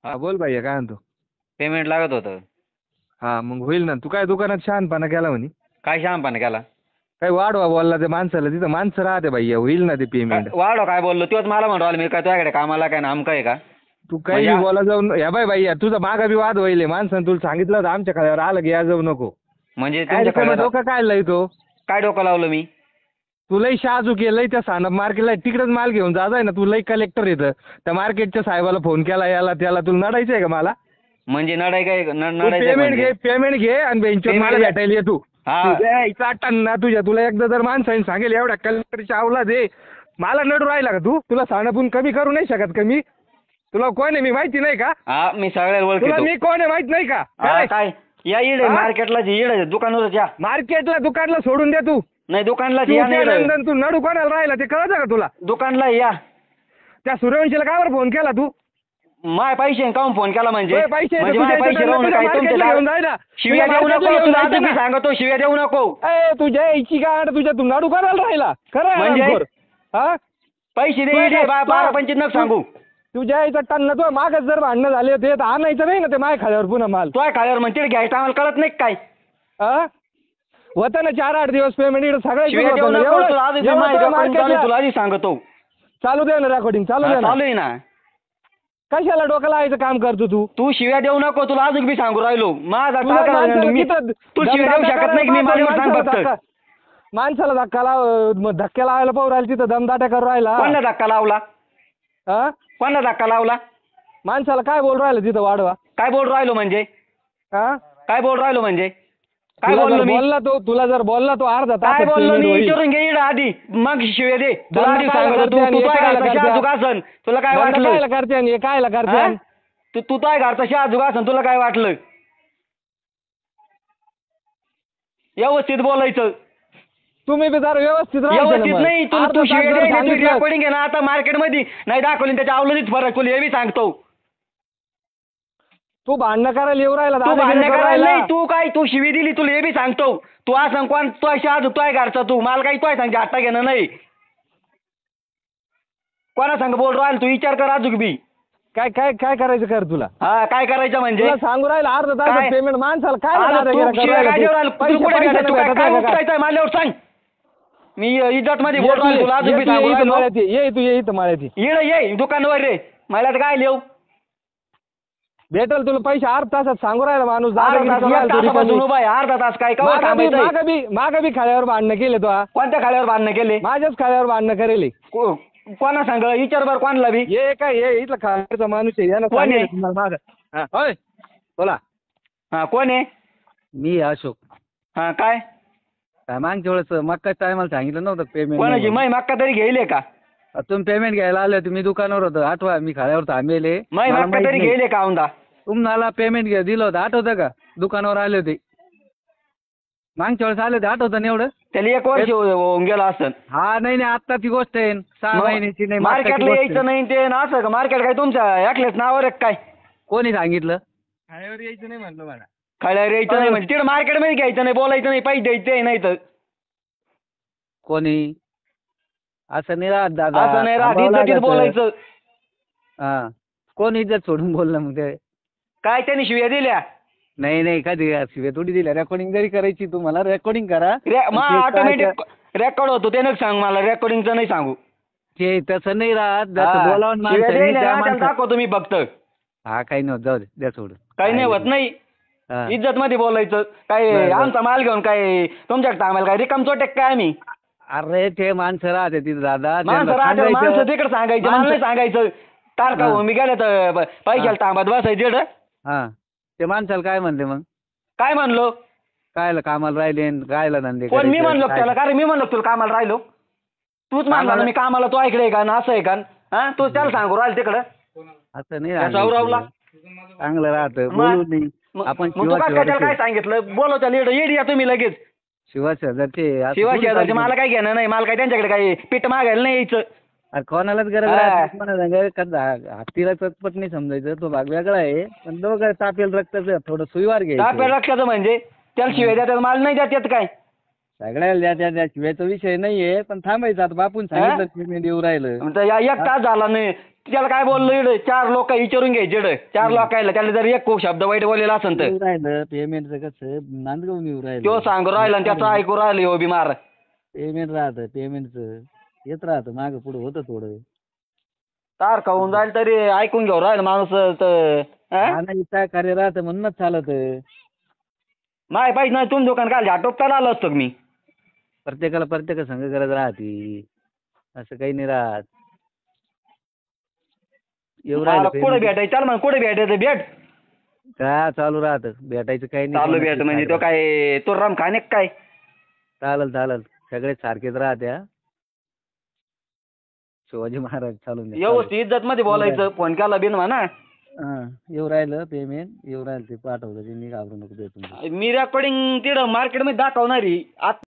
हा बोल भैया काय म्हणतो. पेमेंट लागत होतं. हा मग होईल ना. तू काय दुकानात शहाणपणा केला म्हणे. काय शहाणपणा केला? काय वाढवा बोलला ते माणसाला. तिथं माणसं राहते भैया. होईल ना ते पेमेंट. वाढव काय बोललो तोच मला म्हणतो आला मी काय तुझ्याकडे कामाला काय नाम काय का तू काही म्हणजे बी बोला जाऊन या बाय भैया. तुझा मागा बी वाद होईल. माणसानं तुला सांगितलं होतं आमच्या खाल्यावर आलं की या जाऊ नको. म्हणजे काय तुमच्या रिकामं डोकं काय लय तो. काय डोकं लावलं मी? तू लय शाजू केलंय त्या सानप मार्केटला तिकडेच माल घेऊन जाय ना. तू लय कलेक्टर येतं त्या मार्केटच्या साहेबाला फोन केला याला त्याला. तुला नडायचंय का मला? म्हणजे नडाय काय नडायचं पेमेंट म्हणजे? पेमेंट घे आणि बेंचवर Payment मला घे. भेटायला ये तू. हा. तुझ्या इथं अट्टांना तुझ्या तुला एकदा जर माणसाने सांगेल एवढ्या कलेक्टरची आवला दे मला नडू राहिला का तू? तुला साणपून कमी करू नाही शकत का मी? तुला कोण आहे मी माहिती नाही का? हा मी सगळ्याला तुला ओळखतो. मी कोण आहे माहित नाही का? हा, काय या इड हा? मार्केटला इड दुकानावर या. मार्केटला दुकानला सोडून दे तू. नाही दुकानला तू या त्या नाही नंदन तू नडू कोणाला राहिला ते कळतं का तुला? दुकानला या. त्या सूर्यवंशीला का बरं फोन केला तू? माय पैसे काऊन फोन केला म्हणजे? तुझे पैसे म्हणजे तुझ्या माय पैसे इथं राहून तुझ्या काय मार्केटला घेऊन जाय ना. शिव्या तुझ्या देऊ मार्केटला नको घेऊन तुला जायचं तुम्ही ना. सांगतो शिव्या देऊ नको. ए तुझ्या यायची गाड तुझ्या तू नडू कोणाला राहिला खरं आहे म्हणजे? रामखोर. हा पैसे दे तुझ्या इडे काय- 12-25 नग सांगू. तुझ्या यायचं टन्न तुझ्या मागच जर भांडणं झाले होते तर आणायचं नाही ना ते माय खाल्यावर पुन्हा माल. तो खाल्यावर म्हणते घ्यायचं आम्हाला कळत नाही काय? हा होतं ना 4-8 दिवस पेमेंट इकडे शिव्या देऊ सगळं नको तुला आधी मार्केटला तुला आधी सांगतो. चालू दे ना रेकॉर्डिंग चालू दे ना. चालू आहे ना. कशाला डोक्याला लावायचं काम करतो तू? तू शिव्या देऊ नको तुला अजून बी सांगू राहिलो माझा तुला टाका माणसाला मी तिथं तू शिव्या देऊ शकत नाही मी माझ्यावर सांग माणसाला फक्त. धक्का- माणसाला धक्का लावायला पाहू राहिला तिथं दमदाट्या करू राहिला. कोणाला धक्का लावला? हा कोणाला धक्का लावला? माणसाला काय बोल राहिलं तिथं वाढवा? काय बोल राहिलो म्हणजे? हा काय बोल राहिलो म्हणजे? काय तुला बोललो जर मी? बोलला तो तुला जर बोलला तो अर्धा काय तासात बोललो payment मी होईल. विचारून घे इकडं आधी मग शिव्या दे. तुला धंदा आधी कायला सांगतो करते आणि तू हे काय कायला घरचा करते? शाहजूक असन तुला काय धंदा वाटलं? कायला करते आणि हे कायला करते हा? आणि? तू काय घरचा शाहजूक असन तुला काय वाटलं? व्यवस्थित बोलायचं. तुम्ही बी जरा व्यवस्थित राहायचं ना व्यवस्थित मग. नाही तू अर्धा तू तास शिव्या जर द्यायची सांगितलं- रेकॉर्डिंग आहे ना आता मार्केटमध्ये नाही दाखवली त्याच्या अवलंबित फरक तुला हे बी सांगतो. तू भांडणं करायला येऊ राहिला तू दादागिरी भांडण करू करायला राहिला. नाही तू काय तू शिवी दिली तुला हे बी सांगतो. तू असं कोण तो शाहजूक तोय घरचा तू मला काही तोय सांगते आत्ता घेणं नाही. कोणा सांग बोल राहिला तू विचार कर अजून बी. काय काय काय करायचं कर तुला? हा काय करायचं म्हणजे? तुला सांगू राहिला अर्धा तास काय? पेमेंट माणसाला काय आता दादागिरी तू करू शिव्या राहिला काय तू? देऊ राहिला? तू पैसे- कुठे पैसे भेटायचं? तू काय भेटत काय नाही का? उपटायचं मारल्यावर सांग. मी इज्जत मध्ये बोल ये राहिलो तुला अजून बी तू ये सांगू इथं राहिलो. माळ्यात ये. ये तू ये इथं माळ्यात ये. इकडे ये दुकानावर रे मला तर काय लिहू भेटल तुला पैसे अर्धा तासात सांगू राहिला माणूस अर्धा दादागिरी तास करू एक राहिला तू तासापासून रिकामी. उभा आहे अर्धा तास काय कवर मागं थांबायचंय? बी खाल्यावर भांडणं केले तो हा. कोणत्या खाल्यावर बांधणं केले? माझ्याच खाल्यावर भांडणं करेल. कोणा सांग विचार बरं कोणाला बी. ये काय ये इथला खायचा माणूस आहे यानं कोण आहे? सांगितलं तुम्हाला मागं. हा, होय बोला. हा कोण आहे? मी अशोक. हा काय काय मागच्या वेळेस मक्का टायमाला सांगितलं नव्हतं पेमेंट कोणाची मै मक्का तरी घेईले का? तुम्ही पेमेंट घ्यायला आले होते मी दुकानावर होतो आठवा मी खाल्यावर थांबेले मै मक्का तरी घेईले का औंदा? तुम्हाला पेमेंट दिलं होतं आठवतं का? दुकानावर आले होते मागच्या वेळेस आले होते आठवतं ना एवढं? त्याला एक वर्ष होऊन गेला असं. हा नाही नाही आत्ताची गोष्ट आहे 6 महिन्याची नाही मागच्याची मार्केटला गोष्ट यायचं आहे. नाही ते ना असं का? मार्केट काय तुमच्या एकल्याच नावावर आहे काय? कोणी सांगितलं? खाण्यावर यायचं नाही म्हणलं मला. खळ्यावर यायचं नाही म्हणजे तिकडे मार्केटमध्ये घ्यायचं नाही बोलायचं नाही पैसे द्यायचे नाही तर कोणी असं नाही राहत दादा असं नाही राहत थांबावं इज्जतीत लागतं. बोलायचं. हा कोण इज्जत सोडून बोललं मग ते? काय त्यांनी शिव्या दिल्या नाही नाही कधी शिवाय थोडी दिल्या रेकॉर्डिंग जरी करायची तुम्हाला रेकॉर्डिंग करा मग ते काय ऑटोमॅटिक रेकॉर्ड होतो ते नका सांग मला रेकॉर्डिंगचं नाही सांगू. ते तसं नाही राहत जसं हा. बोलावून शिव्या माणसाने द्यायला त्या ना, त्याला माणसा दाखवतो मी फक्त हा काही नव्हतं जाऊ दे द्या सोडून काही नाही होत नाही. हा. इज्जत मध्ये बोलायचं काय बरं, बरं. आमचा माल घेऊन काय तुमच्याकडे आम्हाला काय रिकाम चोटेक काय आम्ही अरे ते माणसं राहते तिथे दादा माणसं त्यांना राहते सांगायचं. माणसं तिकडे सांगायचं मला नाही माणसं- सांगायचं. तारका हा. होऊन मी गेलं तर पैशाला थांबत बसायचं तिकडं. हा ते माणसाला काय म्हणते मग काय म्हणलो? कायला कामाला राहिले न कायला धंदे कोण मी करायचे? म्हणलो का काय- त्याला का रे मी म्हणलो का तुला कामाला राहिलो? तूच म्हणला ना कामाला- मी कामाला तो ऐकलंय का ना असं आहे का हा तू त्याला सांगू राहिल तिकडं असं नाही त्या सौरवला? राहत. चांगलं राहतं मग- बोलू नाही मग आपण मग तू काय त्याला काय सांगितलं बोलव त्याला येडी या तुम्ही लगेच शिवाशेजारचे शिवाशी मला काय घेणं नाही मला काय त्यांच्याकडे काही पीठ मागायला नाही यायचं. कोणालाच गरज हा. राहते कोणाला गरज का हत्तीला चटपट नाही समजायचं तो भाग वेगळा आहे पण दोघं तापेल रक्ताचं थोडं सुईवार आपल्या घ्यायचं लक्षात म्हणजे त्याला शिवाय द्या मला नाही द्यात येत काय सगळ्याला त्या शिवायचा विषय नाहीये पण थांबायचं आता बापून सांगितलं पेमेंट येऊ राहिलं म्हणतं एक तास झाला नाही त्याला काय बोललो इकडे 4 लोक विचारून घ्यायचे इकडे 4 लोकायला त्याला जर एक शब्द वाईट बोललेला असेल तर येऊ राहिलं पेमेंटचं कसं नांदगावून येऊ तो राहिलं सांगू राहिला आणि त्याचं ऐकू राहिलं हो बिमार पेमेंट राहतं पेमेंटचं येत राहतं मागं पुढं होतं थोडं तार खाऊन जाईल तरी ऐकून घेऊ राहिलं माणूस तर हा? नाही कार्य राहतं म्हणूनच चालत माय पाहिजे नाही तुम्ही दुकान काल झाटोपताना आलो असतो मी प्रत्येका संघ गरज राहते असं काही नाही राहत येऊ मला राहिलं कुठे payment. भेटायचं चाल मग कुठे भेटायचं भेट का चालू राहतं भेटायचं काही नाही चालू कोणाचं भेट म्हणजे तो काय तो राम खाणे काय चालेल सगळे सारखेच राहत्या शिवाजी महाराज चालून द्या. व्यवस्थित इज्जत मध्ये बोलायचं फोन केला बिन म्हणा हा, येऊ राहिलं पेमेंट येऊ राहिलं ते पाठवलं ते मी घाबरू नको देतो मी रेकॉर्डिंग तिकडं मार्केटमध्ये दाखवणारी